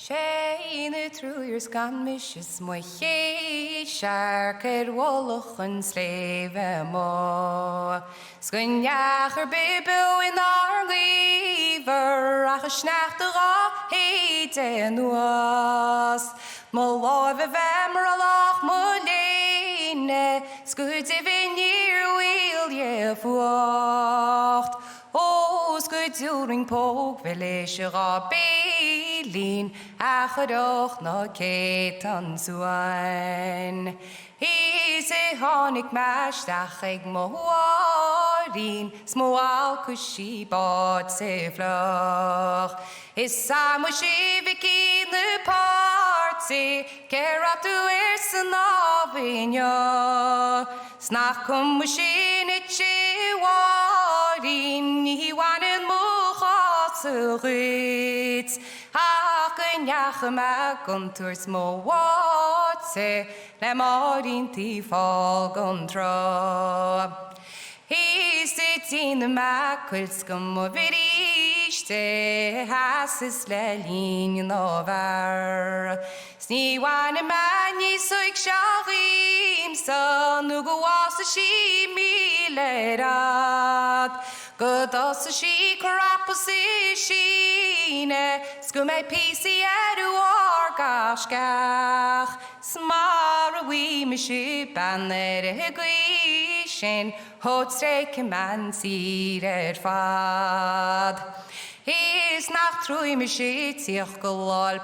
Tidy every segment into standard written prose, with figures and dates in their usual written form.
Seinnteoir gan mishes my siar wallach an slave mo. Seinnteoir bibu in our lever ach snacht the Mhór. Love of emerald moline, scoot even near wheel ye vocht. Oh, scoot during poke village Beelin, achadoch no ketan zuan. He's a honig mash dachig Mhórin, small cushy bot se floch. Is samushivik in the party, keratu ersanavina. Snakum machine chiwarin, he wanted muchasurits. Haken yachamakunturs Mhór, lemarin tifal guntra. He sits in the makulskum of it, has his lelin over. Sniwan and mani soik sharim, son, who was a she me let up. Good as she crapos shine, skume pisi at wargashkach. Smar we me ship and let it grishin, hot strike man see it fad. He's not through me shit, all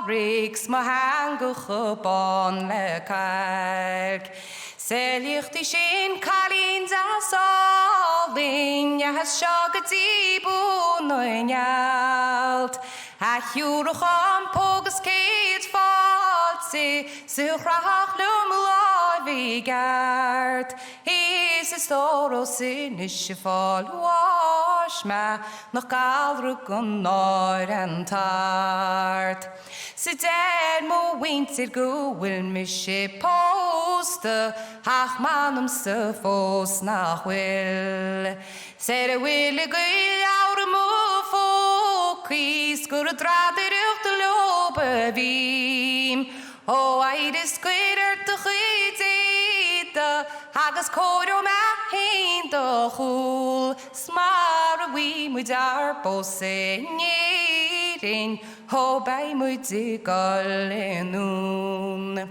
porrix, my hanguch upon the kalk. Seinnteoir TG4 Player, has shagati bunonyalt. A hurucham pogus kate falsi, suchrachlum lavigart. He's a storo sinish fall washma, no galrugun nor and tart. Céad mo winter go will me ship post, ach manum se fos nach will. Céad will go out mo fokis, go to drader ut de lobe vim. Oh, I disquitter to chitita, hagas kodo ma hin do hul. Smar we mudar bose nyerin, ho by mudigalenun.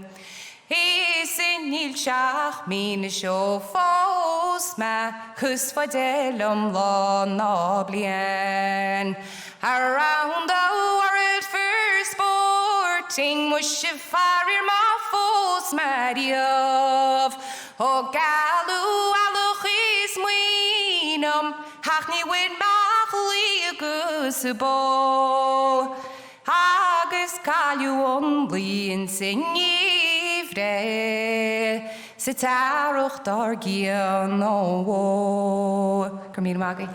He's in il shach min show fos ma, hus fadelum la noblien. Around the world first sporting, mush farir ma fos mariov. O galu aluchis muinum, hachni win machli gusbo. Hagus calu only in Seinnteoir, Seinnteoir dar gian o. Come here, Maggie.